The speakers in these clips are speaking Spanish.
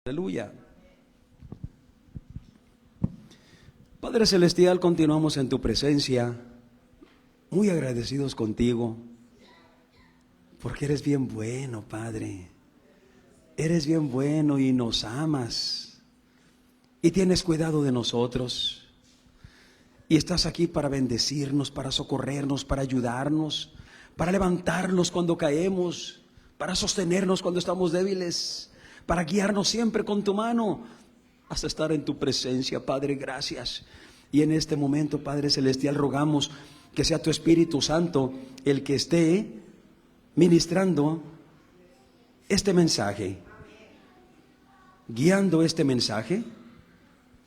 Aleluya. Padre Celestial, continuamos en tu presencia, muy agradecidos contigo, porque eres bien bueno, Padre. Eres bien bueno y nos amas, y tienes cuidado de nosotros, y estás aquí para bendecirnos, para socorrernos, para ayudarnos, para levantarnos cuando caemos, para sostenernos cuando estamos débiles, para guiarnos siempre con tu mano hasta estar en tu presencia. Padre, gracias. Y en este momento, Padre Celestial, rogamos que sea tu Espíritu Santo el que esté ministrando este mensaje, guiando este mensaje,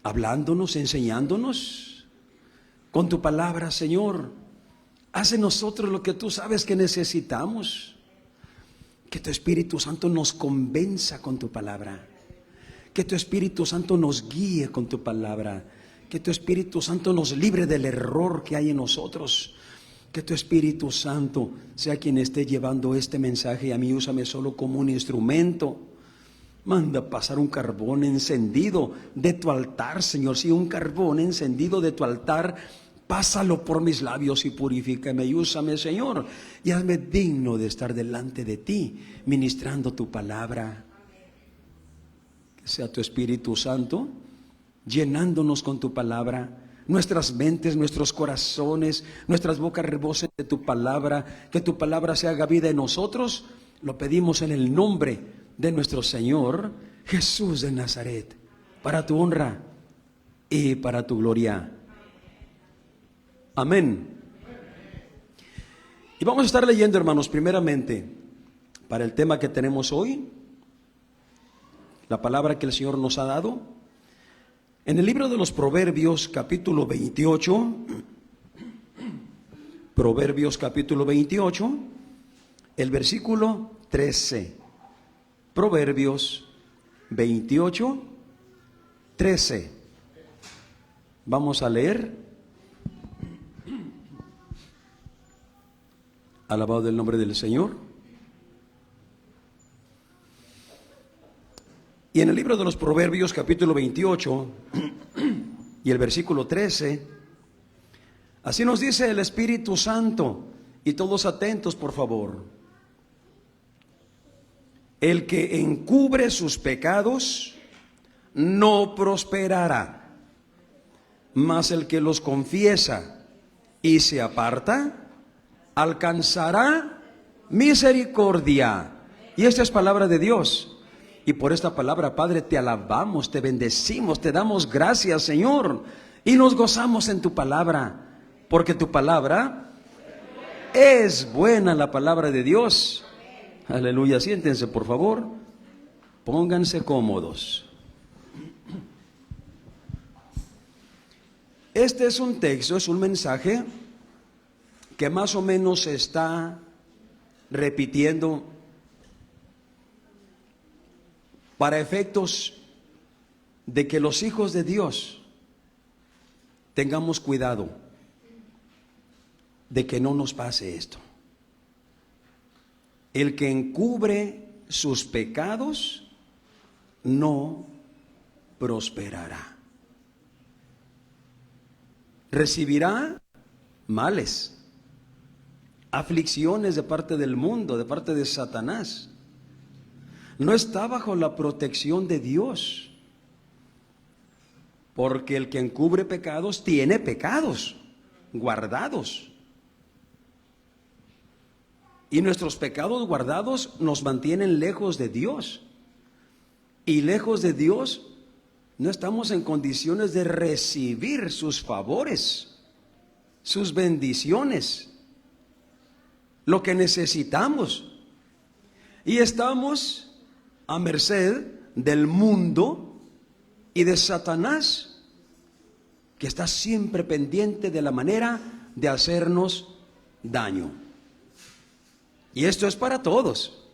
hablándonos, enseñándonos con tu palabra, Señor. Haz en nosotros lo que tú sabes que necesitamos. Que tu Espíritu Santo nos convenza con tu palabra. Que tu Espíritu Santo nos guíe con tu palabra. Que tu Espíritu Santo nos libre del error que hay en nosotros. Que tu Espíritu Santo sea quien esté llevando este mensaje. Y a mí úsame solo como un instrumento. Manda pasar un carbón encendido de tu altar, Señor. Sí, un carbón encendido de tu altar. Pásalo por mis labios y purifícame y úsame, Señor, y hazme digno de estar delante de ti, ministrando tu palabra. Que sea tu Espíritu Santo llenándonos con tu palabra, nuestras mentes, nuestros corazones, nuestras bocas rebosen de tu palabra, que tu palabra se haga vida en nosotros. Lo pedimos en el nombre de nuestro Señor Jesús de Nazaret, para tu honra y para tu gloria. Amén. Y vamos a estar leyendo, hermanos, primeramente, para el tema que tenemos hoy, la palabra que el Señor nos ha dado, en el libro de los Proverbios, capítulo 28, Proverbios capítulo 28, el versículo 13. Proverbios 28, 13. Vamos a leer. Alabado el nombre del Señor. Y en el libro de los Proverbios, capítulo 28, y el versículo 13, así nos dice el Espíritu Santo, y todos atentos, por favor. El que encubre sus pecados no prosperará, mas el que los confiesa y se aparta alcanzará misericordia. Y esta es palabra de Dios. Y por esta palabra, Padre, te alabamos, te bendecimos, te damos gracias, Señor. Y nos gozamos en tu palabra, porque tu palabra es buena, la palabra de Dios. Aleluya. Siéntense, por favor. Pónganse cómodos. Este es un texto, es un mensaje que más o menos se está repitiendo para efectos de que los hijos de Dios tengamos cuidado de que no nos pase esto. El que encubre sus pecados no prosperará. Recibirá males, aflicciones de parte del mundo, de parte de Satanás. No está bajo la protección de Dios, porque el que encubre pecados tiene pecados guardados. Y nuestros pecados guardados nos mantienen lejos de Dios. Y lejos de Dios no estamos en condiciones de recibir sus favores, sus bendiciones, lo que necesitamos. Y estamos a merced del mundo y de Satanás, que está siempre pendiente de la manera de hacernos daño. Y esto es para todos: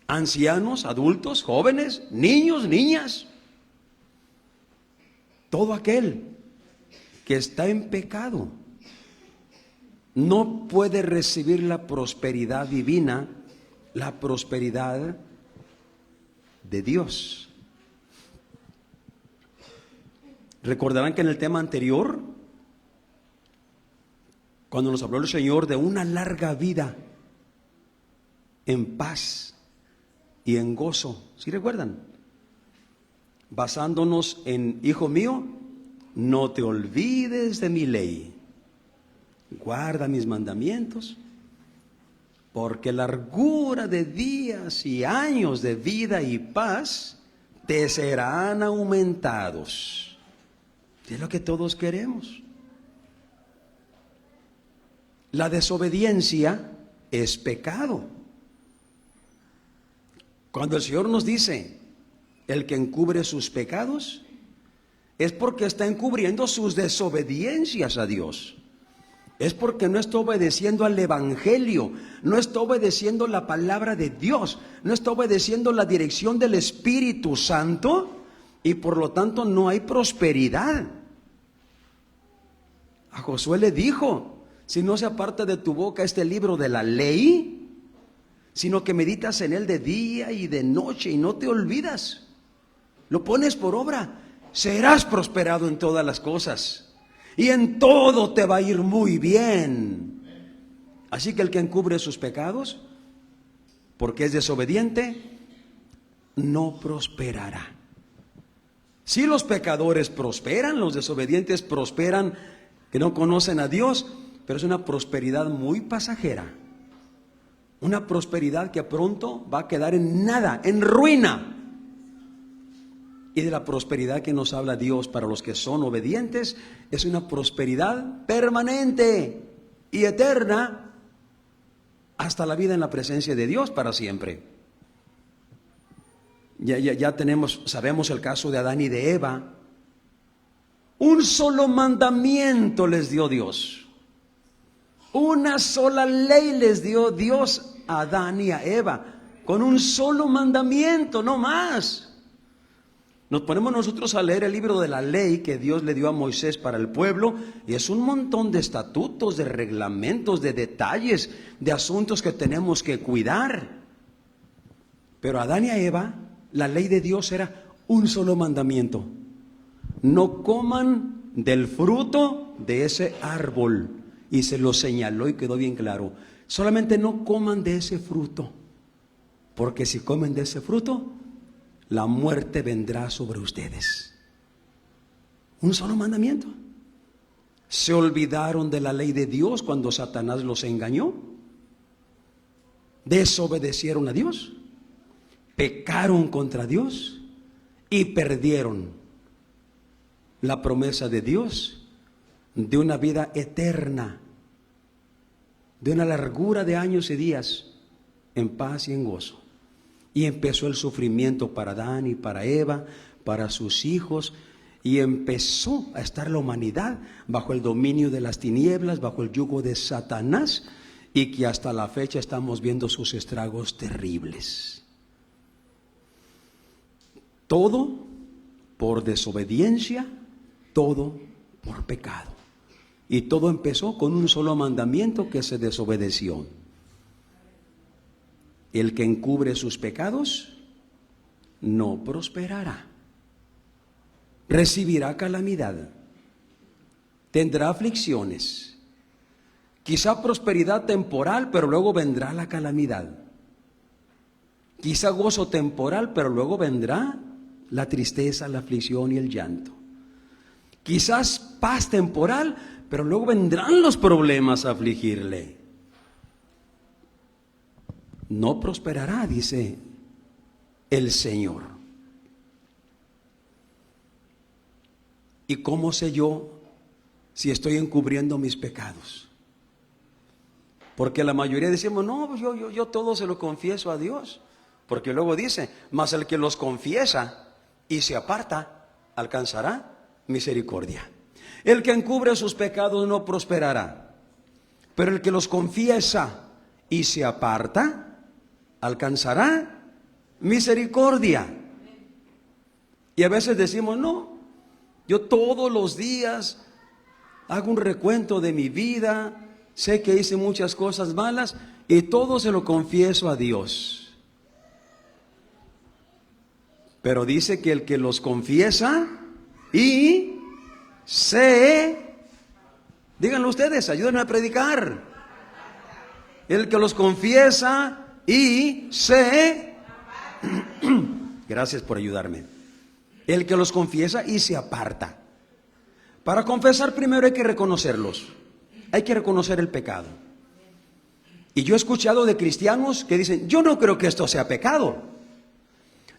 ancianos, adultos, jóvenes, niños, niñas. Todo aquel que está en pecado no puede recibir la prosperidad divina, la prosperidad de Dios. Recordarán que en el tema anterior, cuando nos habló el Señor de una larga vida en paz y en gozo, ¿sí recuerdan? Basándonos en, hijo mío, no te olvides de mi ley, guarda mis mandamientos, porque largura de días y años de vida y paz te serán aumentados. Es lo que todos queremos. La desobediencia es pecado. Cuando el Señor nos dice, el que encubre sus pecados, es porque está encubriendo sus desobediencias a Dios. Es porque no está obedeciendo al Evangelio, no está obedeciendo la palabra de Dios, no está obedeciendo la dirección del Espíritu Santo, y por lo tanto no hay prosperidad. A Josué le dijo, si no se aparta de tu boca este libro de la ley, sino que meditas en él de día y de noche y no te olvidas, lo pones por obra, serás prosperado en todas las cosas. Y en todo te va a ir muy bien. Así que el que encubre sus pecados, porque es desobediente, no prosperará. Si los pecadores prosperan, los desobedientes prosperan, que no conocen a Dios, pero es una prosperidad muy pasajera. Una prosperidad que pronto va a quedar en nada, en ruina. Y de la prosperidad que nos habla Dios para los que son obedientes, es una prosperidad permanente y eterna hasta la vida en la presencia de Dios para siempre. Ya sabemos el caso de Adán y de Eva. Un solo mandamiento les dio Dios. Una sola ley les dio Dios a Adán y a Eva. Con un solo mandamiento, no más. Nos ponemos nosotros a leer el libro de la ley que Dios le dio a Moisés para el pueblo, y es un montón de estatutos, de reglamentos, de detalles, de asuntos que tenemos que cuidar. Pero a Adán y a Eva, la ley de Dios era un solo mandamiento: no coman del fruto de ese árbol. Y se lo señaló y quedó bien claro: solamente no coman de ese fruto, porque si comen de ese fruto, la muerte vendrá sobre ustedes. Un solo mandamiento. Se olvidaron de la ley de Dios cuando Satanás los engañó. Desobedecieron a Dios. Pecaron contra Dios y perdieron la promesa de Dios de una vida eterna, de una largura de años y días en paz y en gozo. Y empezó el sufrimiento para Adán y para Eva, para sus hijos, y empezó a estar la humanidad bajo el dominio de las tinieblas, bajo el yugo de Satanás, y que hasta la fecha estamos viendo sus estragos terribles. Todo por desobediencia, todo por pecado. Y todo empezó con un solo mandamiento que se desobedeció. El que encubre sus pecados no prosperará. Recibirá calamidad. Tendrá aflicciones. Quizá prosperidad temporal, pero luego vendrá la calamidad. Quizá gozo temporal, pero luego vendrá la tristeza, la aflicción y el llanto. Quizás paz temporal, pero luego vendrán los problemas a afligirle. No prosperará, dice el Señor. ¿Y cómo sé yo si estoy encubriendo mis pecados? Porque la mayoría decimos, no, pues yo todo se lo confieso a Dios. Porque luego dice, mas el que los confiesa y se aparta, alcanzará misericordia. El que encubre sus pecados no prosperará, pero el que los confiesa y se aparta, alcanzará misericordia. Y a veces decimos, no, yo todos los días hago un recuento de mi vida, sé que hice muchas cosas malas y todo se lo confieso a Dios. Pero dice que el que los confiesa y se, díganlo ustedes, ayúdenme a predicar. El que los confiesa y se, gracias por ayudarme. El que los confiesa y se aparta. Para confesar primero hay que reconocerlos. Hay que reconocer el pecado. Y yo he escuchado de cristianos que dicen, yo no creo que esto sea pecado.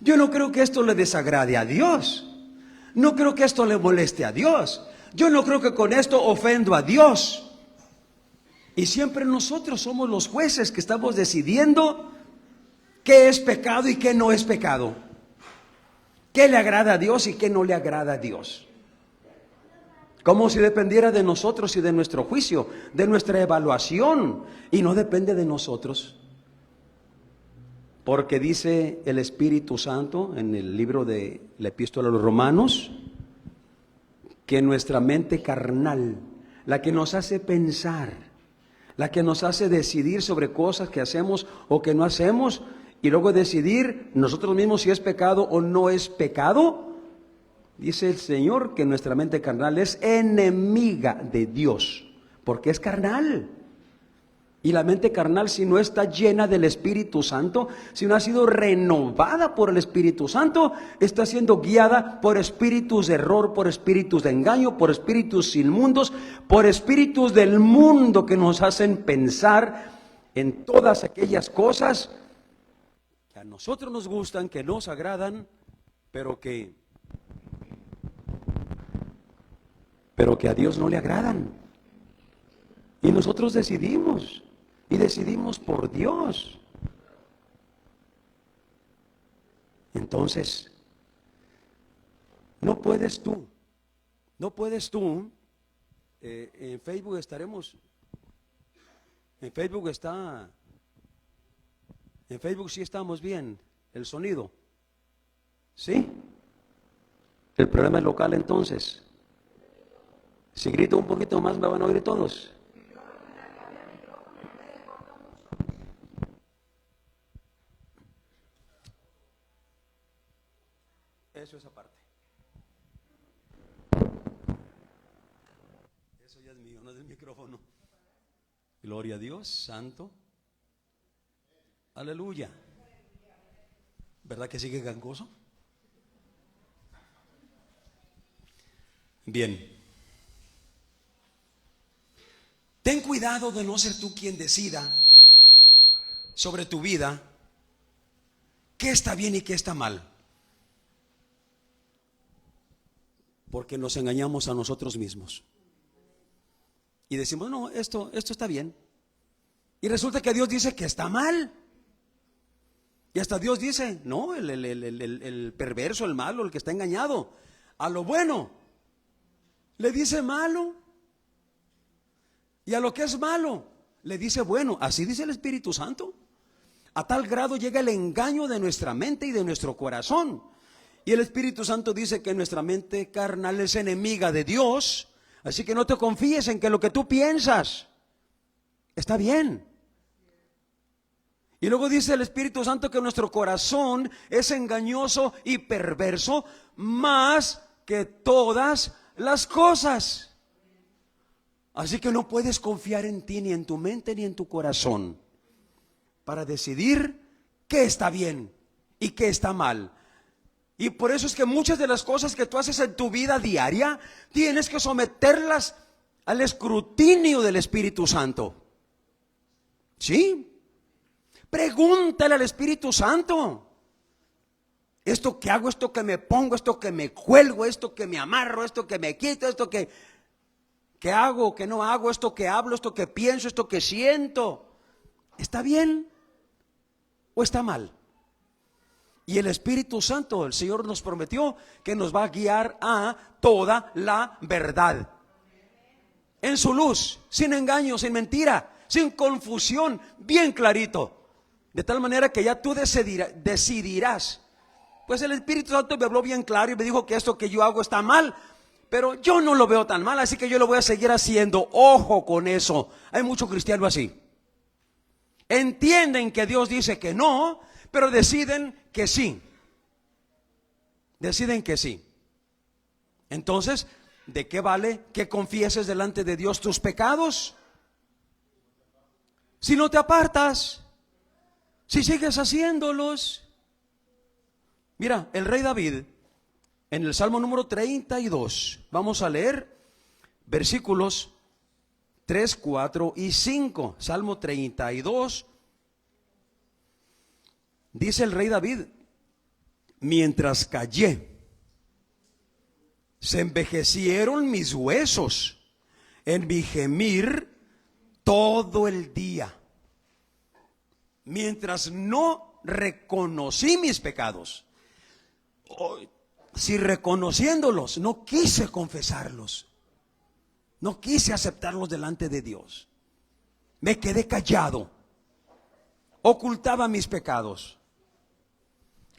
Yo no creo que esto le desagrade a Dios. No creo que esto le moleste a Dios. Yo no creo que con esto ofendo a Dios. Y siempre nosotros somos los jueces que estamos decidiendo qué es pecado y qué no es pecado. Qué le agrada a Dios y qué no le agrada a Dios. Como si dependiera de nosotros y de nuestro juicio, de nuestra evaluación, y no depende de nosotros. Porque dice el Espíritu Santo en el libro de la Epístola a los Romanos, que nuestra mente carnal, la que nos hace pensar, la que nos hace decidir sobre cosas que hacemos o que no hacemos, y luego decidir nosotros mismos si es pecado o no es pecado, dice el Señor que nuestra mente carnal es enemiga de Dios, porque es carnal. Y la mente carnal, si no está llena del Espíritu Santo, si no ha sido renovada por el Espíritu Santo, está siendo guiada por espíritus de error, por espíritus de engaño, por espíritus inmundos, por espíritus del mundo que nos hacen pensar en todas aquellas cosas que a nosotros nos gustan, que nos agradan, pero que a Dios no le agradan. Y nosotros decidimos. Y decidimos por Dios. Entonces, no puedes tú, en Facebook estaremos, en Facebook sí estamos bien, el sonido, ¿sí? El problema es local entonces. Si grito un poquito más me van a oír todos. Eso es aparte. Eso ya es mío, no es del micrófono. Gloria a Dios, santo. Aleluya. ¿Verdad que sigue gangoso? Bien. Ten cuidado de no ser tú quien decida sobre tu vida qué está bien y qué está mal. Porque nos engañamos a nosotros mismos. Y decimos, no, esto está bien. Y resulta que Dios dice que está mal. Y hasta Dios dice, no, el perverso, el malo, el que está engañado, a lo bueno le dice malo. Y a lo que es malo le dice bueno. Así dice el Espíritu Santo. A tal grado llega el engaño de nuestra mente y de nuestro corazón. Y el Espíritu Santo dice que nuestra mente carnal es enemiga de Dios. Así que no te confíes en que lo que tú piensas está bien. Y luego dice el Espíritu Santo que nuestro corazón es engañoso y perverso más que todas las cosas. Así que no puedes confiar en ti, ni en tu mente, ni en tu corazón, para decidir qué está bien y qué está mal. Y por eso es que muchas de las cosas que tú haces en tu vida diaria, tienes que someterlas al escrutinio del Espíritu Santo. ¿Sí? Pregúntale al Espíritu Santo. Esto que hago, esto que me pongo, esto que me cuelgo, esto que me amarro, esto que me quito, esto que hago, que no hago, esto que hablo, esto que pienso, esto que siento, ¿está bien o está mal? Y el Espíritu Santo, el Señor nos prometió que nos va a guiar a toda la verdad. En su luz, sin engaño, sin mentira, sin confusión, bien clarito. De tal manera que ya tú decidirás. Pues el Espíritu Santo me habló bien claro y me dijo que esto que yo hago está mal. Pero yo no lo veo tan mal, así que yo lo voy a seguir haciendo. Ojo con eso. Hay mucho cristiano así. Entienden que Dios dice que no, pero deciden que sí. Deciden que sí. Entonces, ¿De qué vale que confieses delante de Dios tus pecados si no te apartas? Si sigues haciéndolos. Mira, el rey David, en el Salmo número 32, vamos a leer versículos 3, 4 y 5. Salmo 32. Dice el rey David: mientras callé, se envejecieron mis huesos en mi gemir todo el día. Mientras no reconocí mis pecados, si reconociéndolos no quise confesarlos, no quise aceptarlos delante de Dios, me quedé callado, ocultaba mis pecados.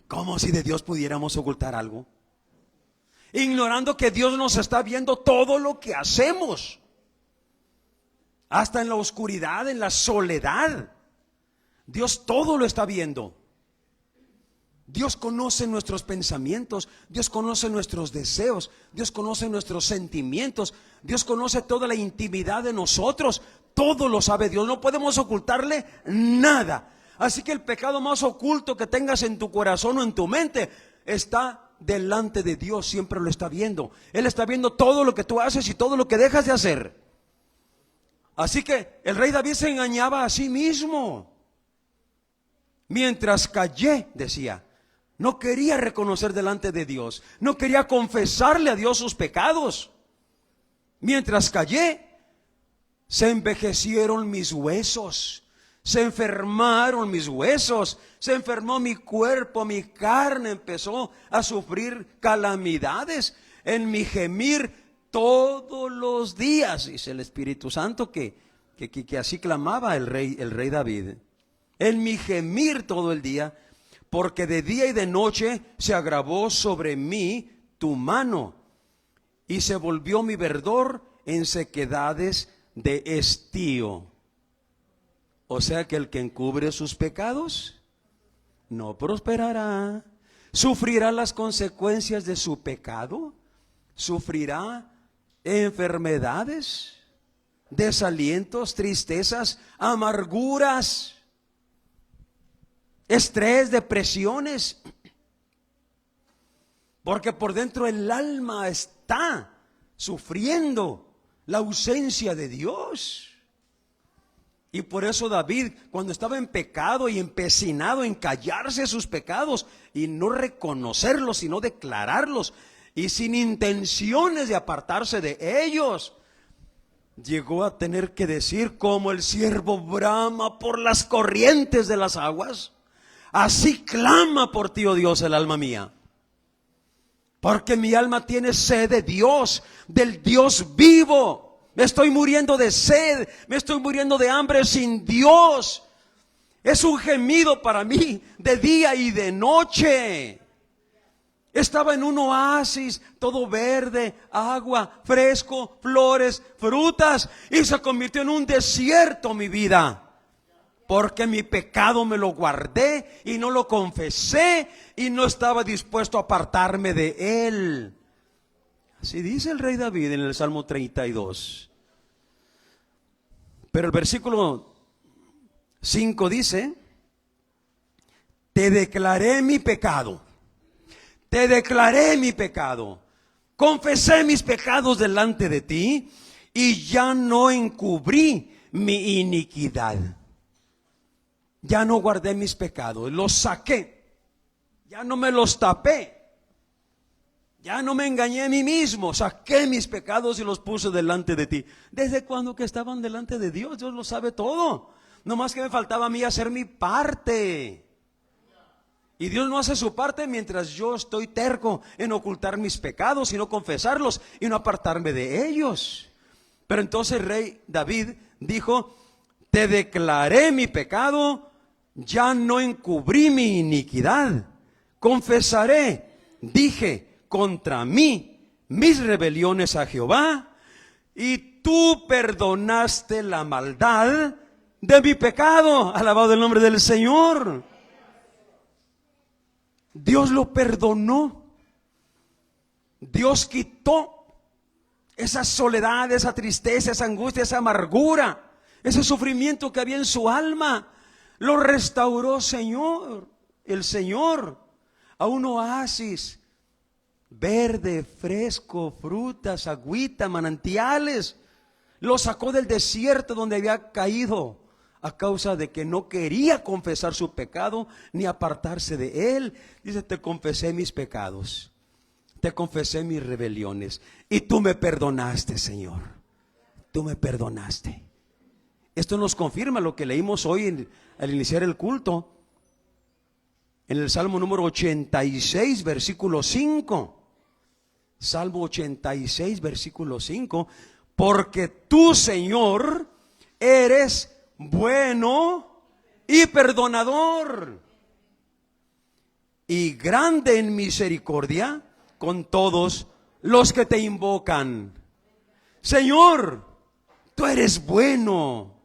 ¿Cómo si de Dios pudiéramos ocultar algo? Ignorando que Dios nos está viendo todo lo que hacemos, hasta en la oscuridad, en la soledad. Dios todo lo está viendo. Dios conoce nuestros pensamientos, Dios conoce nuestros deseos, Dios conoce nuestros sentimientos, Dios conoce toda la intimidad de nosotros. Todo lo sabe Dios, no podemos ocultarle nada. Así que el pecado más oculto que tengas en tu corazón o en tu mente está delante de Dios, siempre lo está viendo. Él está viendo todo lo que tú haces y todo lo que dejas de hacer. Así que el rey David se engañaba a sí mismo. Mientras callé, decía, no quería reconocer delante de Dios, no quería confesarle a Dios sus pecados. Mientras callé, se envejecieron mis huesos, se enfermaron mis huesos, se enfermó mi cuerpo, mi carne empezó a sufrir calamidades en mi gemir todos los días. Dice el Espíritu Santo que así clamaba el rey David. En mi gemir todo el día, porque de día y de noche se agravó sobre mí tu mano, y se volvió mi verdor en sequedades de estío. O sea que el que encubre sus pecados no prosperará. Sufrirá las consecuencias de su pecado. Sufrirá enfermedades, desalientos, tristezas, amarguras, estrés, depresiones. Porque por dentro el alma está sufriendo la ausencia de Dios. Y por eso David, cuando estaba en pecado y empecinado en callarse sus pecados y no reconocerlos, sino declararlos, y sin intenciones de apartarse de ellos, llegó a tener que decir: como el siervo brama por las corrientes de las aguas, así clama por ti, oh Dios, el alma mía. Porque mi alma tiene sed de Dios, del Dios vivo. Me estoy muriendo de sed, me estoy muriendo de hambre sin Dios. Es un gemido para mí de día y de noche. Estaba en un oasis, todo verde, agua, fresco, flores, frutas, y se convirtió en un desierto mi vida. Porque mi pecado me lo guardé y no lo confesé y no estaba dispuesto a apartarme de él. Así dice el rey David en el Salmo 32. Pero el versículo 5 dice: te declaré mi pecado, te declaré mi pecado, confesé mis pecados delante de ti y ya no encubrí mi iniquidad. Ya no guardé mis pecados, los saqué, ya no me los tapé. Ya no me engañé a mí mismo, saqué mis pecados y los puse delante de ti. ¿Desde cuando que estaban delante de Dios? Dios lo sabe todo. No más que me faltaba a mí hacer mi parte. Y Dios no hace su parte mientras yo estoy terco en ocultar mis pecados y no confesarlos y no apartarme de ellos. Pero entonces el rey David dijo: te declaré mi pecado, ya no encubrí mi iniquidad. Confesaré, dije, contra mí mis rebeliones a Jehová, y tú perdonaste la maldad de mi pecado. Alabado el nombre del Señor. Dios lo perdonó. Dios quitó esa soledad, esa tristeza, esa angustia, esa amargura, ese sufrimiento que había en su alma. Lo restauró, Señor, el Señor, a un oasis verde, fresco, frutas, agüita, manantiales. Lo sacó del desierto donde había caído a causa de que no quería confesar su pecado ni apartarse de él. Dice, te confesé mis pecados, te confesé mis rebeliones y tú me perdonaste, Señor. Tú me perdonaste. Esto nos confirma lo que leímos hoy al iniciar el culto, en el Salmo número 86, versículo 5. Salmo 86, versículo 5. Porque tú, Señor, eres bueno y perdonador, y grande en misericordia con todos los que te invocan. Señor, tú eres bueno.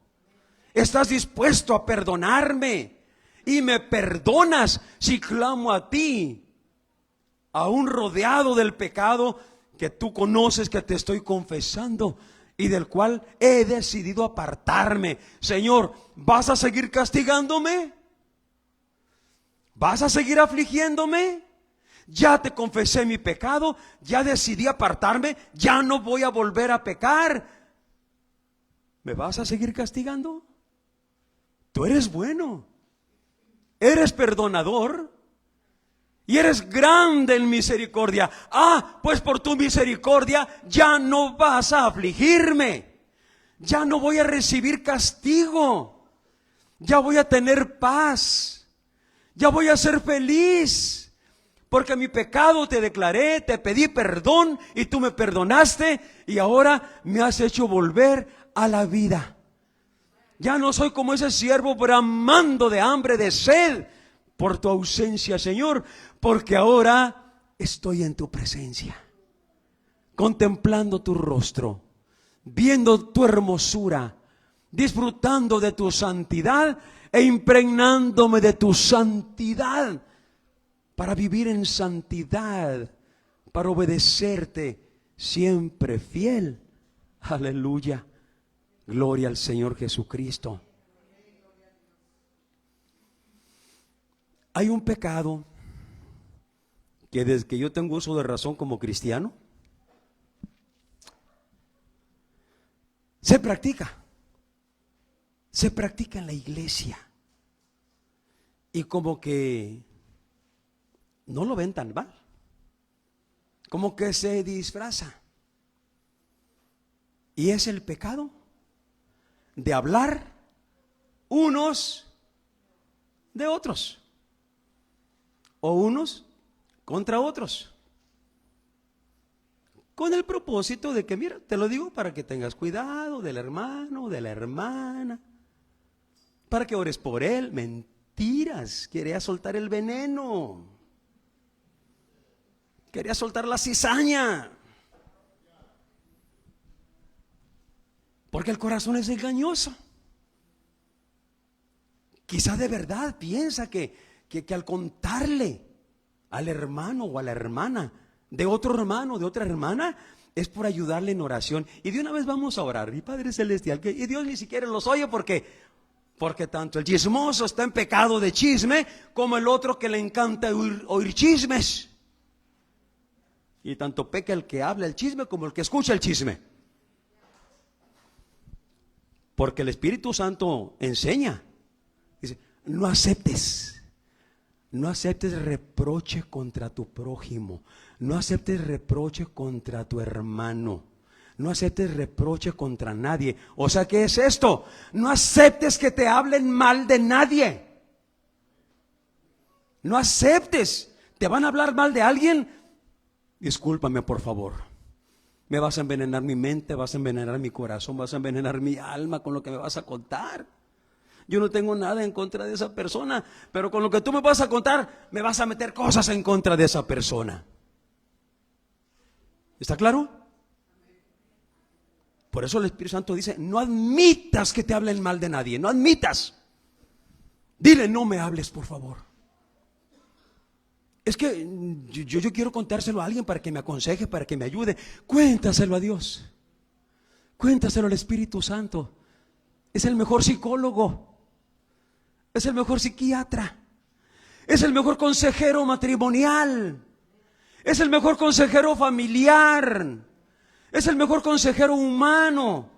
Estás dispuesto a perdonarme y me perdonas si clamo a ti, aún rodeado del pecado que tú conoces, que te estoy confesando y del cual he decidido apartarme. Señor, ¿vas a seguir castigándome? ¿Vas a seguir afligiéndome? Ya te confesé mi pecado, ya decidí apartarme, ya no voy a volver a pecar. ¿Me vas a seguir castigando? Tú eres bueno, eres perdonador y eres grande en misericordia. Pues por tu misericordia ya no vas a afligirme, ya no voy a recibir castigo, ya voy a tener paz, ya voy a ser feliz, porque mi pecado te declaré, te pedí perdón y tú me perdonaste y ahora me has hecho volver a la vida. Ya no soy como ese siervo bramando de hambre, de sed por tu ausencia, Señor, porque ahora estoy en tu presencia, contemplando tu rostro, viendo tu hermosura, disfrutando de tu santidad e impregnándome de tu santidad para vivir en santidad, para obedecerte siempre fiel. Aleluya. Gloria al Señor Jesucristo. Hay un pecado que desde que yo tengo uso de razón como cristiano, se practica en la iglesia y como que no lo ven tan mal, como que se disfraza, y es el pecado de hablar unos de otros o unos contra otros, con el propósito de que, mira, te lo digo para que tengas cuidado del hermano, de la hermana, para que ores por él. Mentiras, quería soltar el veneno, quería soltar la cizaña, porque el corazón es engañoso. Quizá de verdad piensa que al contarle al hermano o a la hermana de otro hermano, de otra hermana, es por ayudarle en oración. Y de una vez vamos a orar, mi Padre Celestial, y Dios ni siquiera los oye porque tanto el chismoso está en pecado de chisme, como el otro que le encanta oír chismes. Y tanto peca el que habla el chisme como el que escucha el chisme. Porque el Espíritu Santo enseña, dice, no aceptes reproche contra tu prójimo, no aceptes reproche contra tu hermano, no aceptes reproche contra nadie. O sea, ¿qué es esto? No aceptes que te hablen mal de nadie. No aceptes. ¿Te van a hablar mal de alguien? Discúlpame, por favor. Me vas a envenenar mi mente, vas a envenenar mi corazón, vas a envenenar mi alma con lo que me vas a contar. Yo no tengo nada en contra de esa persona, pero con lo que tú me vas a contar, me vas a meter cosas en contra de esa persona. ¿Está claro? Por eso el Espíritu Santo dice, no admitas que te hablen mal de nadie, no admitas. Dile, no me hables, por favor. Es que yo quiero contárselo a alguien para que me aconseje, para que me ayude. Cuéntaselo a Dios. Cuéntaselo al Espíritu Santo. Es el mejor psicólogo. Es el mejor psiquiatra. Es el mejor consejero matrimonial. Es el mejor consejero familiar. Es el mejor consejero humano.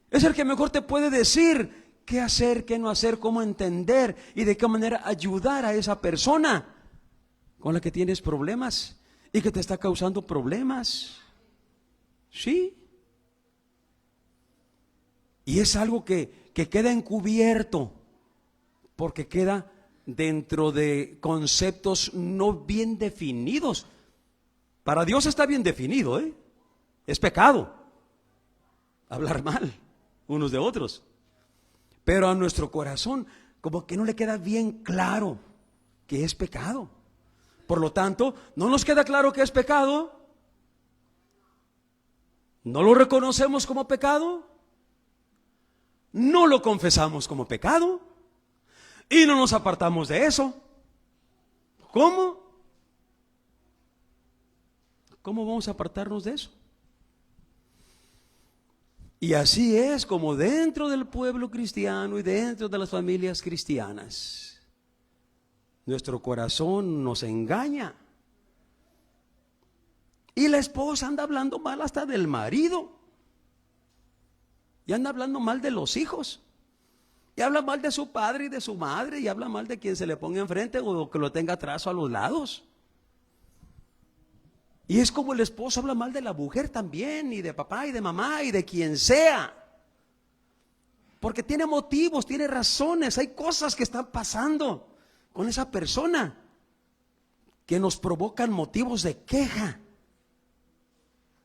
Es el que mejor te puede decir qué hacer, qué no hacer, cómo entender y de qué manera ayudar a esa persona con la que tienes problemas y que te está causando problemas. Sí. Y es algo que queda encubierto, porque queda dentro de conceptos no bien definidos. Para Dios está bien definido, ¿eh? Es pecado hablar mal unos de otros. Pero a nuestro corazón como que no le queda bien claro que es pecado. Por lo tanto, no nos queda claro que es pecado. No lo reconocemos como pecado. No lo confesamos como pecado. Y no nos apartamos de eso. ¿Cómo? ¿Cómo vamos a apartarnos de eso? Y así es como dentro del pueblo cristiano y dentro de las familias cristianas, nuestro corazón nos engaña. Y la esposa anda hablando mal hasta del marido. Y anda hablando mal de los hijos. Y habla mal de su padre y de su madre. Y habla mal de quien se le ponga enfrente o que lo tenga atrás o a los lados. Y es como el esposo habla mal de la mujer también, y de papá y de mamá y de quien sea. Porque tiene motivos, tiene razones, hay cosas que están pasando con esa persona que nos provocan motivos de queja.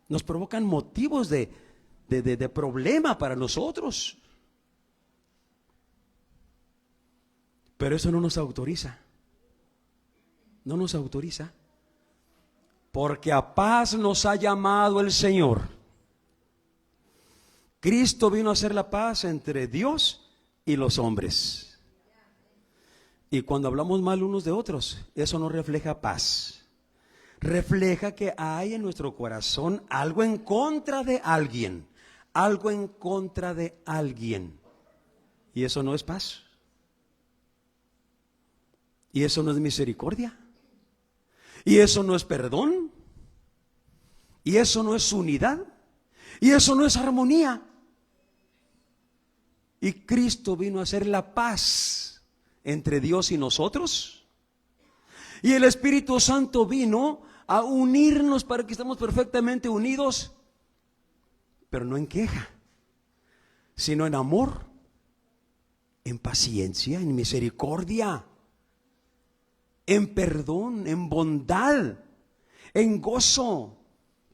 Nos provocan motivos de problema para nosotros. Pero eso no nos autoriza. No nos autoriza. Porque a paz nos ha llamado el Señor. Cristo vino a hacer la paz entre Dios y los hombres. Y cuando hablamos mal unos de otros, eso no refleja paz. Refleja que hay en nuestro corazón algo en contra de alguien. Algo en contra de alguien. Y eso no es paz. Y eso no es misericordia. Y eso no es perdón. Y eso no es unidad. Y eso no es armonía. Y Cristo vino a hacer la paz entre Dios y nosotros. Y el Espíritu Santo vino a unirnos para que estemos perfectamente unidos. Pero no en queja, sino en amor, en paciencia, en misericordia, en perdón, en bondad, en gozo,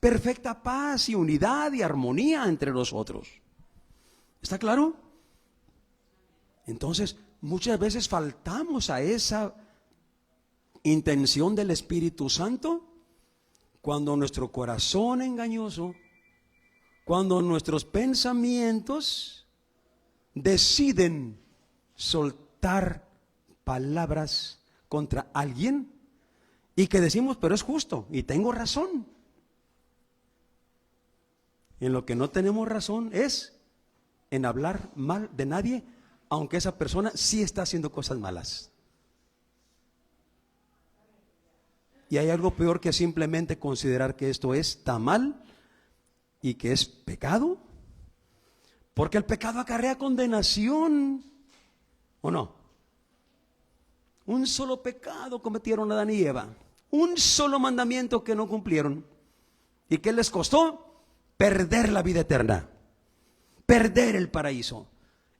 perfecta paz y unidad y armonía entre nosotros. ¿Está claro? Entonces, muchas veces faltamos a esa intención del Espíritu Santo cuando nuestro corazón engañoso, cuando nuestros pensamientos deciden soltar palabras contra alguien y que decimos, pero es justo y tengo razón. En lo que no tenemos razón es en hablar mal de nadie, aunque esa persona sí está haciendo cosas malas. Y hay algo peor que simplemente considerar que esto está mal y que es pecado, porque el pecado acarrea condenación, ¿o no? Un solo pecado cometieron Adán y Eva, un solo mandamiento que no cumplieron. ¿Y qué les costó? Perder la vida eterna, perder el paraíso,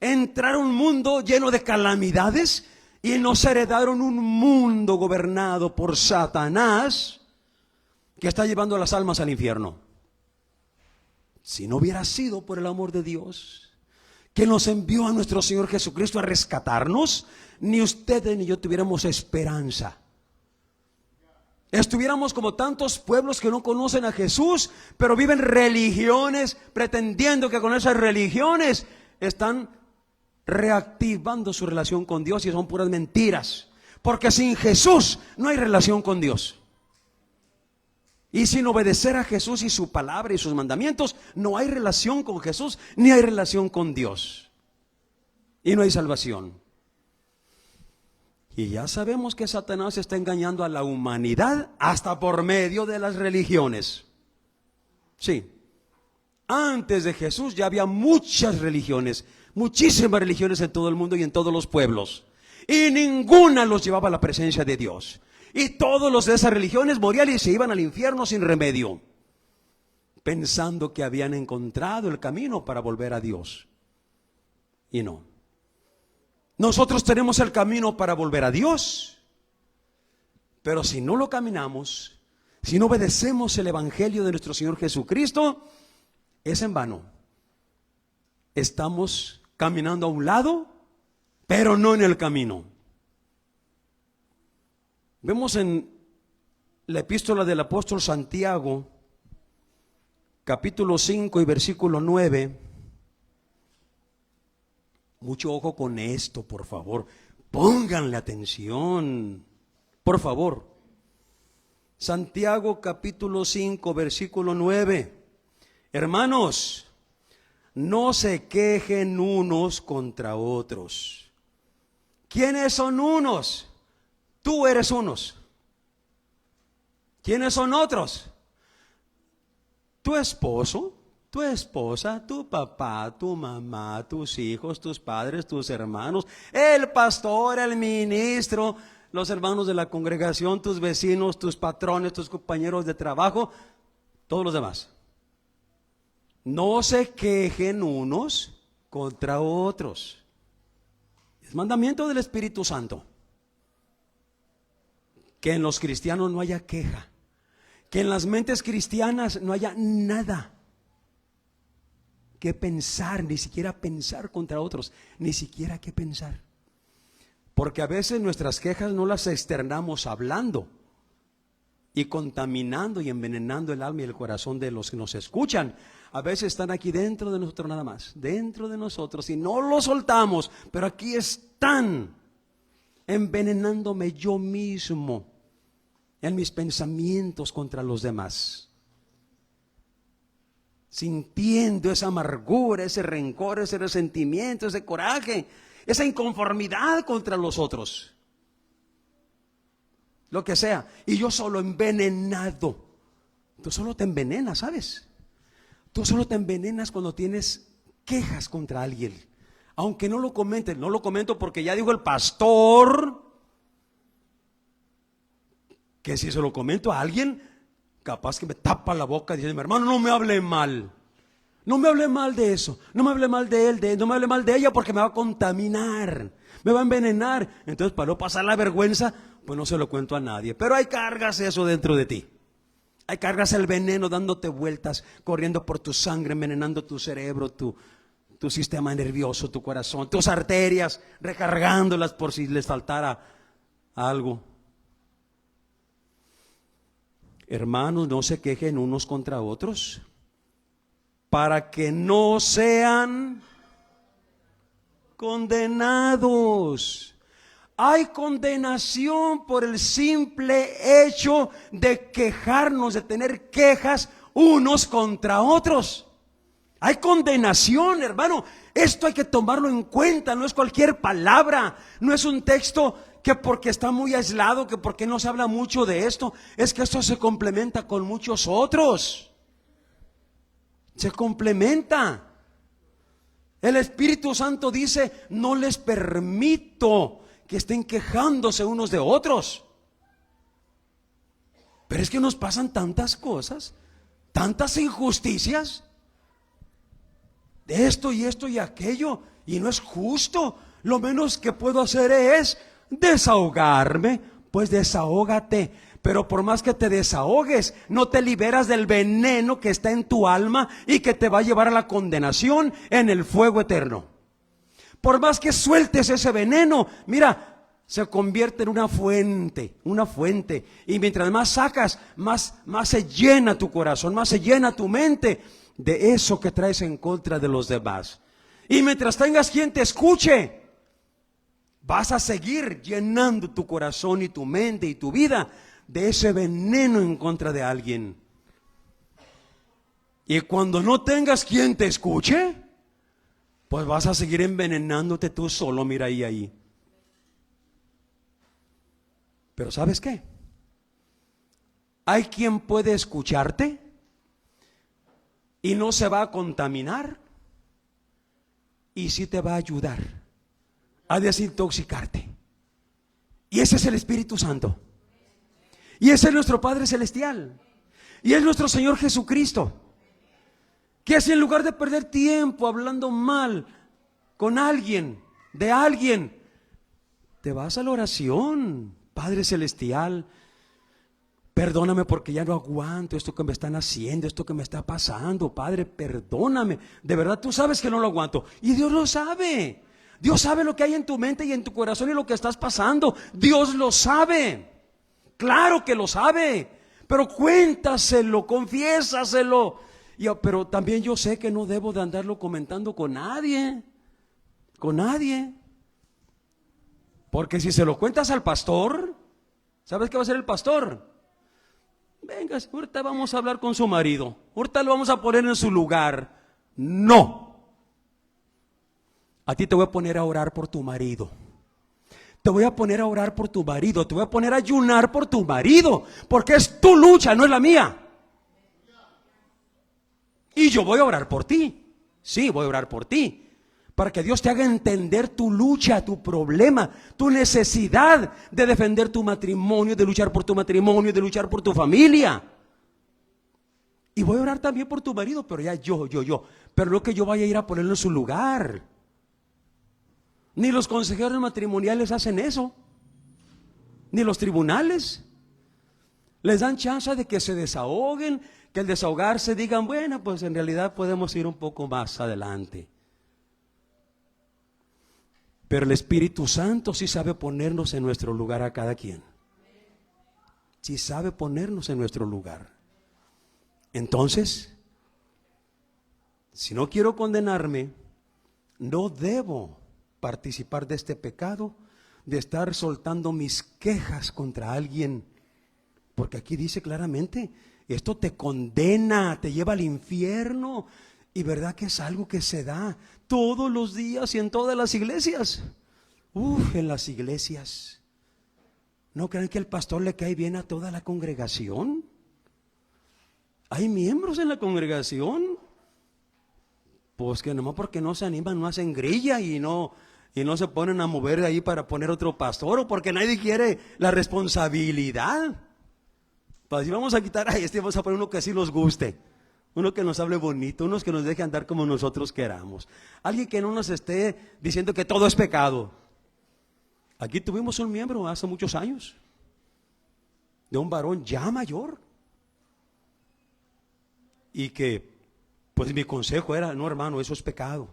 entrar a un mundo lleno de calamidades, y nos heredaron un mundo gobernado por Satanás que está llevando a las almas al infierno. Si no hubiera sido por el amor de Dios que nos envió a nuestro Señor Jesucristo a rescatarnos, ni ustedes ni yo tuviéramos esperanza. Estuviéramos como tantos pueblos que no conocen a Jesús, pero viven religiones, pretendiendo que con esas religiones están reactivando su relación con Dios, y son puras mentiras. Porque sin Jesús no hay relación con Dios. Y sin obedecer a Jesús y su palabra y sus mandamientos, no hay relación con Jesús, ni hay relación con Dios. Y no hay salvación. Y ya sabemos que Satanás está engañando a la humanidad hasta por medio de las religiones. Sí. Antes de Jesús ya había muchas religiones, muchísimas religiones en todo el mundo y en todos los pueblos. Y ninguna los llevaba a la presencia de Dios. Y todos los de esas religiones morían y se iban al infierno sin remedio, pensando que habían encontrado el camino para volver a Dios. Y no. Nosotros tenemos el camino para volver a Dios, pero si no lo caminamos, si no obedecemos el evangelio de nuestro Señor Jesucristo, es en vano. Estamos caminando a un lado, pero no en el camino. Vemos en la epístola del apóstol Santiago, capítulo 5 y versículo 9. Mucho ojo con esto, por favor. Pónganle atención, por favor. Santiago capítulo 5, versículo 9. Hermanos, no se quejen unos contra otros. ¿Quiénes son unos? Tú eres unos. ¿Quiénes son otros? Tu esposo, tu esposa, tu papá, tu mamá, tus hijos, tus padres, tus hermanos, el pastor, el ministro, los hermanos de la congregación, tus vecinos, tus patrones, tus compañeros de trabajo, todos los demás. No se quejen unos contra otros. Es mandamiento del Espíritu Santo. Que en los cristianos no haya queja. Que en las mentes cristianas no haya nada que pensar, ni siquiera pensar contra otros, ni siquiera que pensar. Porque a veces nuestras quejas no las externamos hablando y contaminando y envenenando el alma y el corazón de los que nos escuchan. A veces están aquí dentro de nosotros nada más, dentro de nosotros, y no lo soltamos, pero aquí están envenenándome yo mismo en mis pensamientos contra los demás, sintiendo esa amargura, ese rencor, ese resentimiento, ese coraje, esa inconformidad contra los otros, lo que sea, y yo solo envenenado. Tú solo te envenenas, ¿sabes? Tú solo te envenenas cuando tienes quejas contra alguien, aunque no lo comentes. No lo comento porque ya dijo el pastor que si se lo comento a alguien, capaz que me tapa la boca diciendo: hermano, no me hable mal. No me hable mal de eso. No me hable mal de él, no me hable mal de ella, porque me va a contaminar, me va a envenenar. Entonces, para no pasar la vergüenza, pues no se lo cuento a nadie. Pero ahí cargas eso dentro de ti. Ahí cargas el veneno dándote vueltas, corriendo por tu sangre, envenenando tu cerebro, tu sistema nervioso, tu corazón, tus arterias, recargándolas por si les faltara algo. Hermanos, no se quejen unos contra otros, para que no sean condenados. Hay condenación por el simple hecho de quejarnos, de tener quejas unos contra otros. Hay condenación, hermano. Esto hay que tomarlo en cuenta. No es cualquier palabra, no es un texto que porque está muy aislado, que porque no se habla mucho de esto. Es que esto se complementa con muchos otros. Se complementa. El Espíritu Santo dice: no les permito que estén quejándose unos de otros. Pero es que nos pasan tantas cosas, tantas injusticias, de esto y aquello, y no es justo. Lo menos que puedo hacer es desahogarme. Pues desahógate, pero por más que te desahogues, no te liberas del veneno que está en tu alma y que te va a llevar a la condenación en el fuego eterno. Por más que sueltes ese veneno, mira, se convierte en una fuente, y mientras más sacas, más se llena tu corazón, más se llena tu mente de eso que traes en contra de los demás. Y mientras tengas quien te escuche, vas a seguir llenando tu corazón y tu mente y tu vida de ese veneno en contra de alguien. Y cuando no tengas quien te escuche, pues vas a seguir envenenándote tú solo, mira ahí. Pero ¿sabes qué? Hay quien puede escucharte y no se va a contaminar y sí te va a ayudar a desintoxicarte. Y ese es el Espíritu Santo. Y ese es nuestro Padre Celestial. Y es nuestro Señor Jesucristo. Que si en lugar de perder tiempo hablando mal con alguien, de alguien, te vas a la oración. Padre Celestial, perdóname porque ya no aguanto esto que me están haciendo, esto que me está pasando. Padre, perdóname. De verdad tú sabes que no lo aguanto. Y Dios lo sabe. Dios sabe lo que hay en tu mente y en tu corazón y lo que estás pasando. Dios lo sabe. Claro que lo sabe. Pero cuéntaselo, confiésaselo. Pero también yo sé que no debo de andarlo comentando con nadie. Con nadie. Porque si se lo cuentas al pastor, ¿sabes qué va a hacer el pastor? Venga, ahorita vamos a hablar con su marido. Ahorita lo vamos a poner en su lugar. No. A ti te voy a poner a orar por tu marido. Te voy a poner a orar por tu marido. Te voy a poner a ayunar por tu marido. Porque es tu lucha, no es la mía. Y yo voy a orar por ti. Sí, voy a orar por ti. Para que Dios te haga entender tu lucha, tu problema, tu necesidad de defender tu matrimonio, de luchar por tu matrimonio, de luchar por tu familia. Y voy a orar también por tu marido, pero ya yo. Pero no que yo vaya a ir a ponerlo en su lugar. Ni los consejeros matrimoniales hacen eso. Ni los tribunales. Les dan chance de que se desahoguen, que al desahogarse digan, bueno, pues en realidad podemos ir un poco más adelante. Pero el Espíritu Santo sí sabe ponernos en nuestro lugar a cada quien. Sí sabe ponernos en nuestro lugar. Entonces, si no quiero condenarme, no debo participar de este pecado, de estar soltando mis quejas contra alguien. Porque aquí dice claramente, esto te condena, te lleva al infierno. Y verdad que es algo que se da todos los días y en todas las iglesias. En las iglesias. ¿No creen que el pastor le cae bien a toda la congregación? Hay miembros en la congregación, pues que nomás porque no se animan, no hacen grilla y no se ponen a mover de ahí para poner otro pastor, o porque nadie quiere la responsabilidad. Pues si vamos a quitar, vamos a poner uno que así nos guste. Uno que nos hable bonito, unos que nos deje andar como nosotros queramos. Alguien que no nos esté diciendo que todo es pecado. Aquí tuvimos un miembro hace muchos años, de un varón ya mayor. Y que, pues mi consejo era, no hermano, eso es pecado.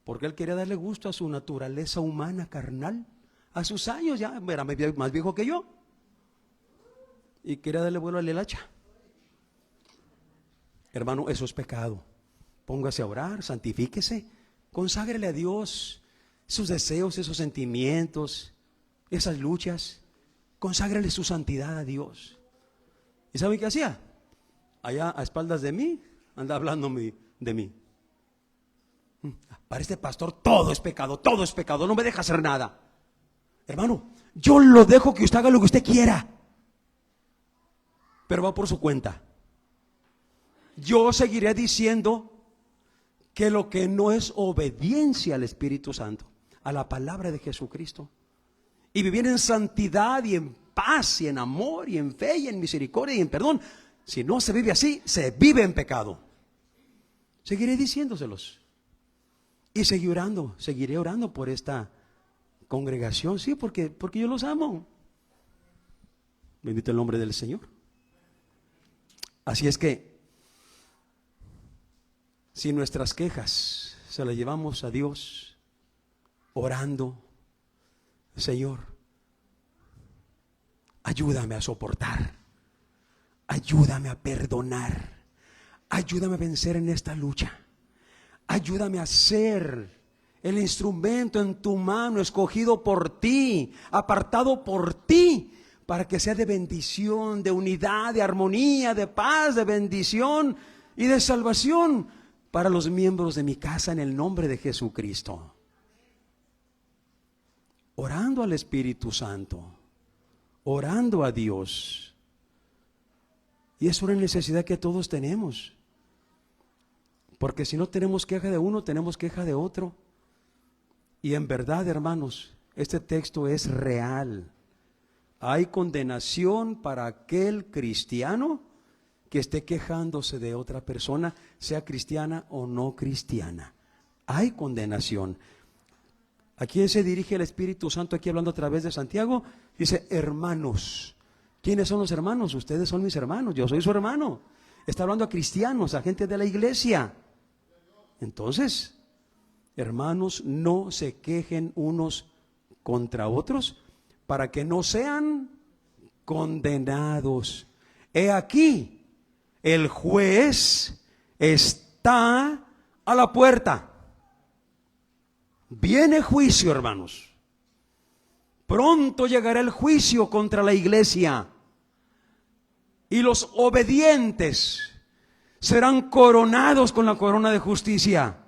Porque él quería darle gusto a su naturaleza humana, carnal. A sus años ya, era más viejo que yo. Y quería darle vuelo a la hilacha. Hermano, eso es pecado. Póngase a orar, santifíquese, conságrele a Dios sus deseos, esos sentimientos, esas luchas. Conságrele su santidad a Dios. ¿Y saben qué hacía? Allá a espaldas de mí, anda hablando de mí. Para este pastor todo es pecado, no me deja hacer nada. Hermano, yo lo dejo que usted haga lo que usted quiera, pero va por su cuenta. Yo seguiré diciendo que lo que no es obediencia al Espíritu Santo, a la palabra de Jesucristo, y vivir en santidad y en paz y en amor y en fe y en misericordia y en perdón, si no se vive así, se vive en pecado. Seguiré diciéndoselos y seguiré orando por esta congregación, sí, porque yo los amo. Bendito el nombre del Señor. Así es que si nuestras quejas se las llevamos a Dios, orando, Señor, ayúdame a soportar, ayúdame a perdonar, ayúdame a vencer en esta lucha, ayúdame a ser el instrumento en tu mano, escogido por ti, apartado por ti, para que sea de bendición, de unidad, de armonía, de paz, de bendición y de salvación para los miembros de mi casa en el nombre de Jesucristo. Orando al Espíritu Santo, orando a Dios. Y es una necesidad que todos tenemos. Porque si no tenemos queja de uno, tenemos queja de otro. Y en verdad, hermanos, este texto es real. Hay condenación para aquel cristiano que esté quejándose de otra persona, sea cristiana o no cristiana. Hay condenación. ¿A quién se dirige el Espíritu Santo aquí hablando a través de Santiago? Dice, hermanos. ¿Quiénes son los hermanos? Ustedes son mis hermanos, yo soy su hermano. Está hablando a cristianos, a gente de la iglesia. Entonces, hermanos, no se quejen unos contra otros para que no sean condenados. He aquí, el juez está a la puerta. Viene juicio, hermanos. Pronto llegará el juicio contra la iglesia. Y los obedientes serán coronados con la corona de justicia.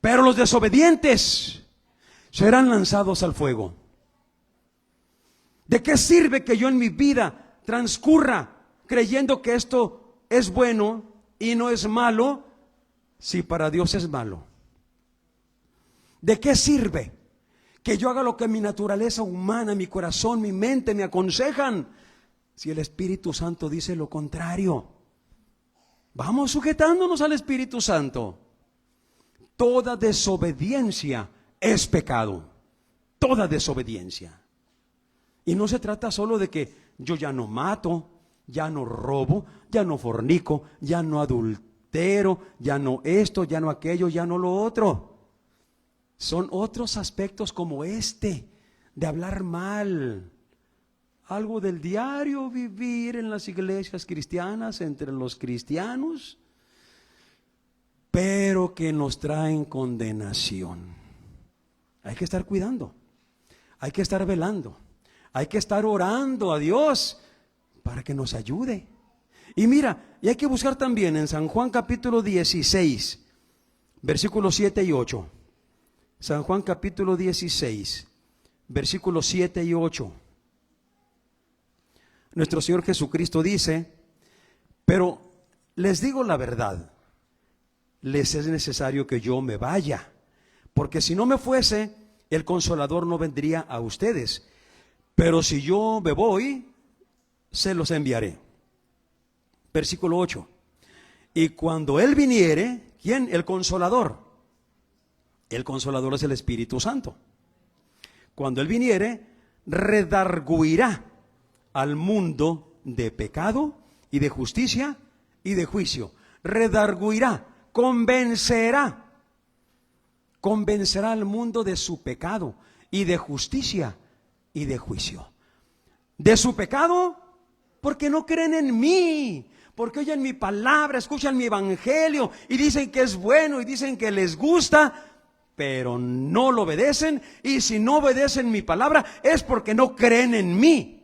Pero los desobedientes serán lanzados al fuego. ¿De qué sirve que yo en mi vida transcurra creyendo que esto es bueno y no es malo, si para Dios es malo? ¿De qué sirve que yo haga lo que mi naturaleza humana, mi corazón, mi mente me aconsejan, si el Espíritu Santo dice lo contrario? Vamos sujetándonos al Espíritu Santo. Toda desobediencia es pecado. Toda desobediencia. Y no se trata solo de que yo ya no mato, ya no robo, ya no fornico, ya no adultero, ya no esto, ya no aquello, ya no lo otro. Son otros aspectos como este, de hablar mal. Algo del diario vivir en las iglesias cristianas, entre los cristianos, pero que nos traen condenación. Hay que estar cuidando, hay que estar velando, hay que estar orando a Dios para que nos ayude. Y mira, y hay que buscar también en San Juan capítulo 16, versículos 7 y 8. San Juan capítulo 16, versículos 7 y 8. Nuestro Señor Jesucristo dice, pero les digo la verdad, les es necesario que yo me vaya, porque si no me fuese, el Consolador no vendría a ustedes, pero si yo me voy, se los enviaré. Versículo 8. Y cuando Él viniere, ¿quién? El Consolador. El Consolador es el Espíritu Santo. Cuando Él viniere, redarguirá al mundo de pecado y de justicia y de juicio. Redarguirá, convencerá al mundo de su pecado y de justicia y de juicio. De su pecado, porque no creen en mí, porque oyen mi palabra, escuchan mi evangelio y dicen que es bueno y dicen que les gusta, pero no lo obedecen. Y si no obedecen mi palabra es porque no creen en mí.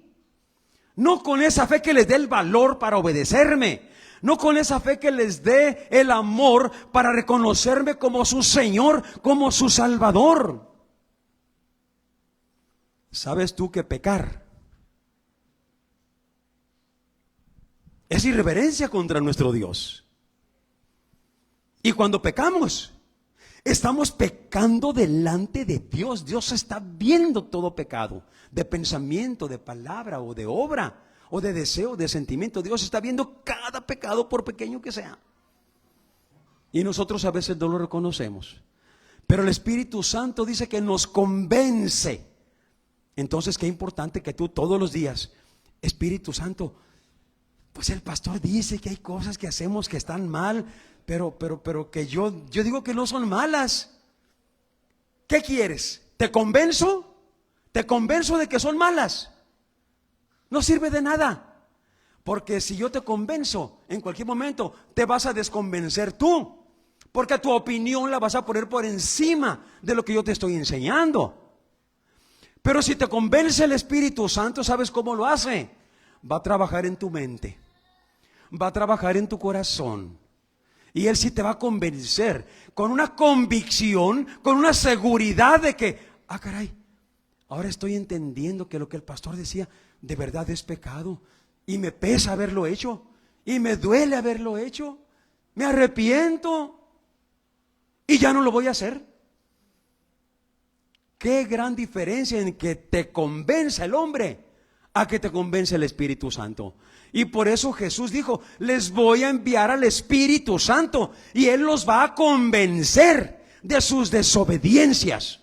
No con esa fe que les dé el valor para obedecerme, no con esa fe que les dé el amor para reconocerme como su Señor, como su Salvador. ¿Sabes tú que pecar es irreverencia contra nuestro Dios? Y cuando pecamos, estamos pecando delante de Dios. Dios está viendo todo pecado, de pensamiento, de palabra o de obra, o de deseo, de sentimiento. Dios está viendo cada pecado, por pequeño que sea. Y nosotros a veces no lo reconocemos. Pero el Espíritu Santo dice que nos convence. Entonces, qué importante que tú todos los días, Espíritu Santo, pues el pastor dice que hay cosas que hacemos que están mal, pero que yo digo que no son malas. ¿Qué quieres? ¿Te convenzo? ¿Te convenzo de que son malas? No sirve de nada, porque si yo te convenzo, en cualquier momento te vas a desconvencer tú, porque tu opinión la vas a poner por encima de lo que yo te estoy enseñando. Pero si te convence el Espíritu Santo, ¿sabes cómo lo hace? Va a trabajar en tu mente, va a trabajar en tu corazón, y Él sí te va a convencer con una convicción, con una seguridad de que, caray, ahora estoy entendiendo que lo que el pastor decía de verdad es pecado, y me pesa haberlo hecho, y me duele haberlo hecho, me arrepiento y ya no lo voy a hacer. Qué gran diferencia en que te convenza el hombre a que te convence el Espíritu Santo. Y por eso Jesús dijo, les voy a enviar al Espíritu Santo y Él los va a convencer de sus desobediencias.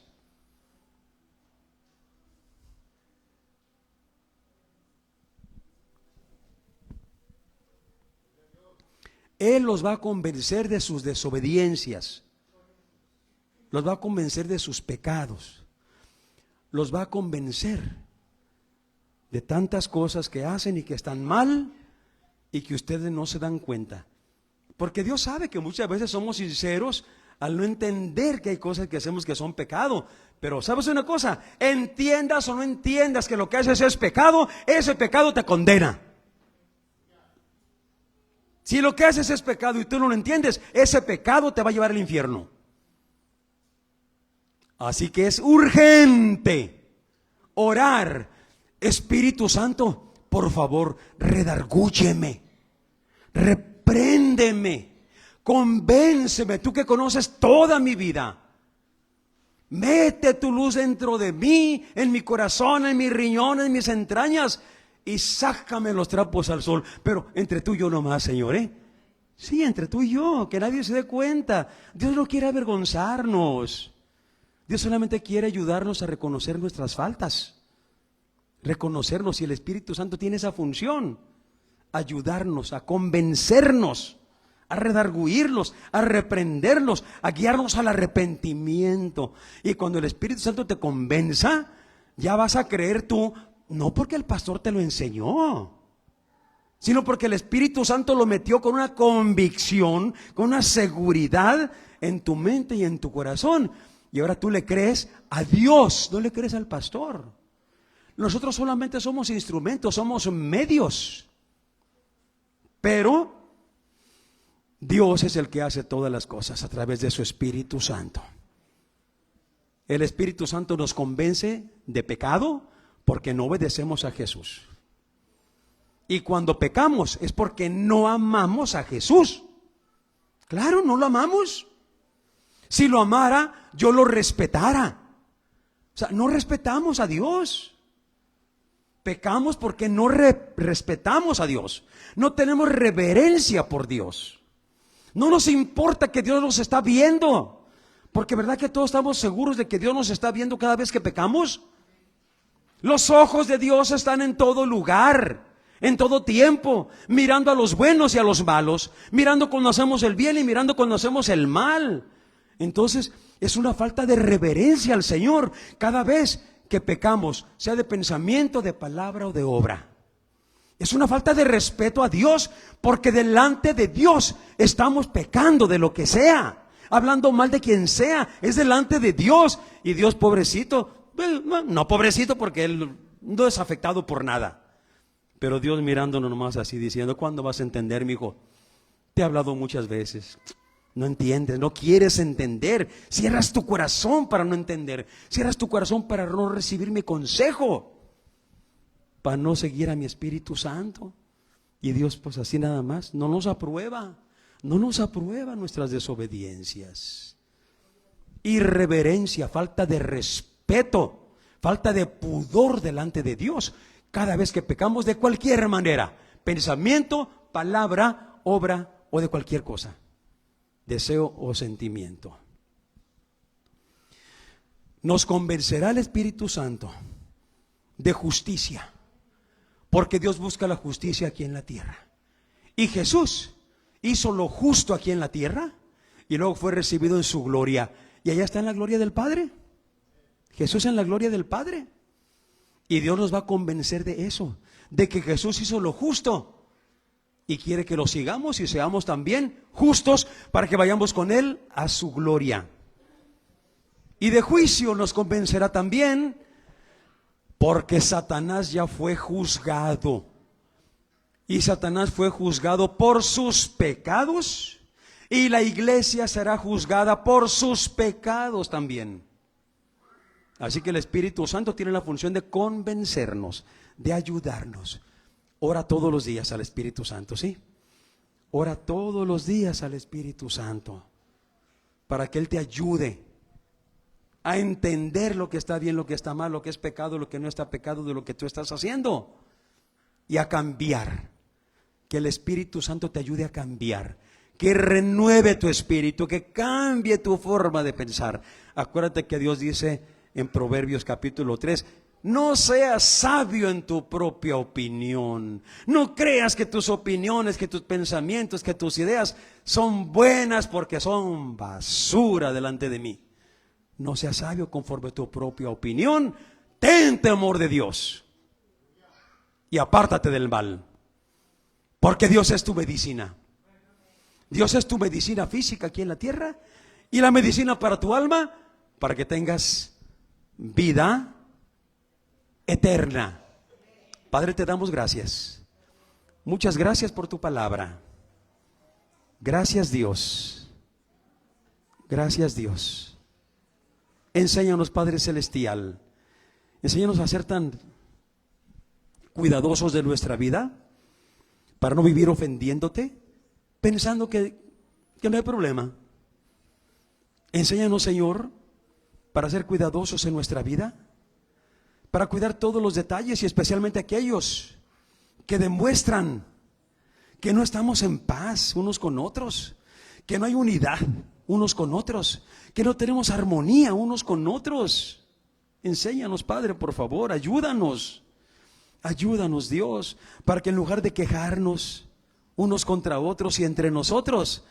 Él los va a convencer de sus desobediencias, los va a convencer de sus pecados, los va a convencer de tantas cosas que hacen y que están mal y que ustedes no se dan cuenta. Porque Dios sabe que muchas veces somos sinceros al no entender que hay cosas que hacemos que son pecado. Pero ¿sabes una cosa? Entiendas o no entiendas que lo que haces es pecado, ese pecado te condena. Si lo que haces es pecado y tú no lo entiendes, ese pecado te va a llevar al infierno. Así que es urgente orar. Espíritu Santo, por favor, redargúyeme, repréndeme, convénceme, tú que conoces toda mi vida. Mete tu luz dentro de mí, en mi corazón, en mis riñones, en mis entrañas, y sácame los trapos al sol. Pero entre tú y yo nomás, Señor, ¿eh? Sí, entre tú y yo, que nadie se dé cuenta. Dios no quiere avergonzarnos. Dios solamente quiere ayudarnos a reconocer nuestras faltas. Reconocernos, y el Espíritu Santo tiene esa función, ayudarnos, a convencernos, a redarguirnos, a reprendernos, a guiarnos al arrepentimiento. Y cuando el Espíritu Santo te convenza, ya vas a creer tú, no porque el pastor te lo enseñó, sino porque el Espíritu Santo lo metió con una convicción, con una seguridad en tu mente y en tu corazón. Y ahora tú le crees a Dios, no le crees al pastor. Nosotros solamente somos instrumentos, somos medios. Pero Dios es el que hace todas las cosas a través de su Espíritu Santo. El Espíritu Santo nos convence de pecado porque no obedecemos a Jesús. Y cuando pecamos es porque no amamos a Jesús. Claro, no lo amamos. Si lo amara, yo lo respetara. O sea, no respetamos a Dios. Pecamos porque no respetamos a Dios. No tenemos reverencia por Dios. No nos importa que Dios nos está viendo. Porque ¿verdad que todos estamos seguros de que Dios nos está viendo cada vez que pecamos? Los ojos de Dios están en todo lugar, en todo tiempo, mirando a los buenos y a los malos, mirando cuando hacemos el bien y mirando cuando hacemos el mal. Entonces es una falta de reverencia al Señor cada vez que pecamos, sea de pensamiento, de palabra o de obra. Es una falta de respeto a Dios, porque delante de Dios estamos pecando de lo que sea, hablando mal de quien sea, es delante de Dios. Y Dios, pobrecito, no pobrecito porque Él no es afectado por nada, pero Dios mirándonos nomás así diciendo, ¿cuándo vas a entender, mi hijo? Te he hablado muchas veces. No entiendes, no quieres entender. Cierras tu corazón para no entender. Cierras tu corazón para no recibir mi consejo, para no seguir a mi Espíritu Santo. Y Dios pues así nada más no nos aprueba. No nos aprueba nuestras desobediencias. Irreverencia, falta de respeto, falta de pudor delante de Dios. Cada vez que pecamos de cualquier manera, pensamiento, palabra, obra o de cualquier cosa, deseo o sentimiento. Nos convencerá el Espíritu Santo de justicia, porque Dios busca la justicia aquí en la tierra. Y Jesús hizo lo justo aquí en la tierra y luego fue recibido en su gloria. Y allá está en la gloria del Padre. Jesús en la gloria del Padre. Y Dios nos va a convencer de eso, de que Jesús hizo lo justo y quiere que lo sigamos y seamos también justos para que vayamos con Él a su gloria. Y de juicio nos convencerá también, porque Satanás ya fue juzgado. Y Satanás fue juzgado por sus pecados, y la iglesia será juzgada por sus pecados también. Así que el Espíritu Santo tiene la función de convencernos, de ayudarnos. Ora todos los días al Espíritu Santo, ¿sí? Ora todos los días al Espíritu Santo para que Él te ayude a entender lo que está bien, lo que está mal, lo que es pecado, lo que no está pecado de lo que tú estás haciendo, y a cambiar. Que el Espíritu Santo te ayude a cambiar, que renueve tu espíritu, que cambie tu forma de pensar. Acuérdate que Dios dice en Proverbios capítulo 3, no seas sabio en tu propia opinión. No creas que tus opiniones, que tus pensamientos, que tus ideas son buenas porque son basura delante de mí. No seas sabio conforme a tu propia opinión. Ten temor de Dios y apártate del mal, porque Dios es tu medicina. Dios es tu medicina física aquí en la tierra y la medicina para tu alma, para que tengas vida eterna. Padre, te damos gracias. Muchas gracias por tu palabra. Gracias, Dios. Gracias, Dios. Enséñanos, Padre Celestial. Enséñanos a ser tan cuidadosos de nuestra vida para no vivir ofendiéndote, pensando que no hay problema. Enséñanos, Señor, para ser cuidadosos en nuestra vida, para cuidar todos los detalles y especialmente aquellos que demuestran que no estamos en paz unos con otros, que no hay unidad unos con otros, que no tenemos armonía unos con otros. Enséñanos, Padre, por favor, ayúdanos. Ayúdanos, Dios, para que en lugar de quejarnos unos contra otros y entre nosotros,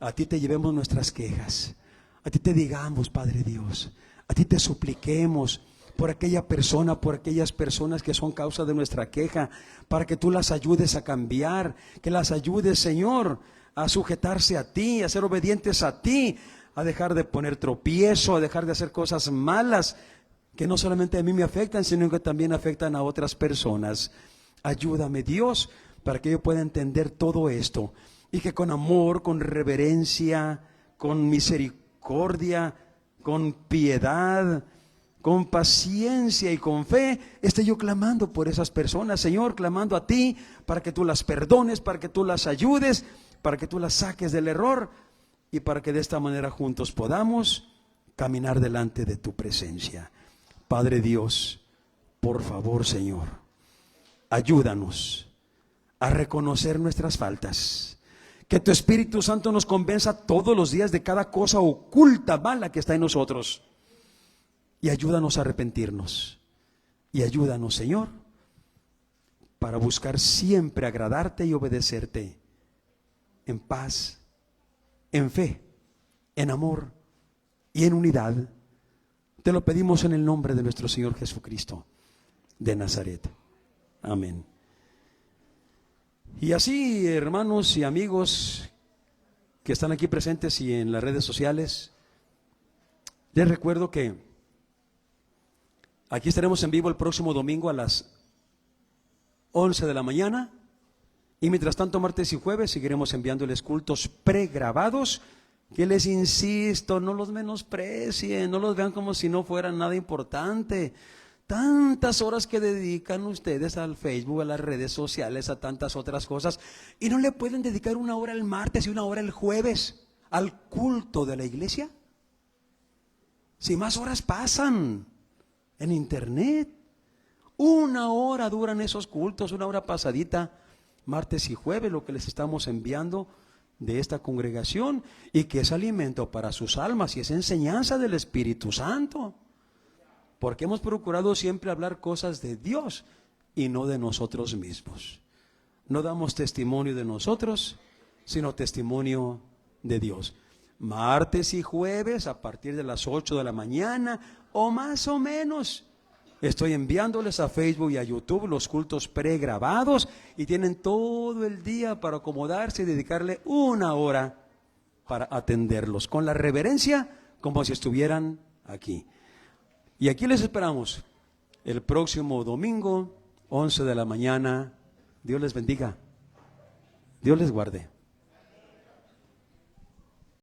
a ti te llevemos nuestras quejas. A ti te digamos, Padre Dios, a ti te supliquemos por aquella persona, por aquellas personas que son causa de nuestra queja, para que tú las ayudes a cambiar, que las ayudes, Señor, a sujetarse a ti, a ser obedientes a ti, a dejar de poner tropiezo, a dejar de hacer cosas malas, que no solamente a mí me afectan, sino que también afectan a otras personas. Ayúdame, Dios, para que yo pueda entender todo esto, y que con amor, con reverencia, con misericordia, con piedad, con paciencia y con fe, esté yo clamando por esas personas, Señor, clamando a ti, para que tú las perdones, para que tú las ayudes, para que tú las saques del error, y para que de esta manera juntos podamos caminar delante de tu presencia. Padre Dios, por favor, Señor, ayúdanos a reconocer nuestras faltas. Que tu Espíritu Santo nos convenza todos los días de cada cosa oculta, mala que está en nosotros. Y ayúdanos a arrepentirnos. Y ayúdanos, Señor, para buscar siempre agradarte y obedecerte en paz, en fe, en amor y en unidad. Te lo pedimos en el nombre de nuestro Señor Jesucristo de Nazaret. Amén. Y así, hermanos y amigos que están aquí presentes y en las redes sociales, les recuerdo que aquí estaremos en vivo el próximo domingo a las 11 de la mañana. Y mientras tanto, martes y jueves seguiremos enviándoles cultos pregrabados, que les insisto, no los menosprecien, no los vean como si no fueran nada importante. Tantas horas que dedican ustedes al Facebook, a las redes sociales, a tantas otras cosas, y no le pueden dedicar una hora el martes y una hora el jueves al culto de la iglesia. Si más horas pasan en internet, una hora duran esos cultos, una hora pasadita, martes y jueves, lo que les estamos enviando de esta congregación, y que es alimento para sus almas y es enseñanza del Espíritu Santo, porque hemos procurado siempre hablar cosas de Dios y no de nosotros mismos. No damos testimonio de nosotros, sino testimonio de Dios. Martes y jueves a partir de las 8 de la mañana o más o menos, Estoy enviándoles a Facebook y a YouTube los cultos pregrabados y tienen todo el día para acomodarse y dedicarle 1 hora para atenderlos con la reverencia como si estuvieran aquí. Y aquí les esperamos el próximo domingo, 11 de la mañana. Dios les bendiga. Dios les guarde.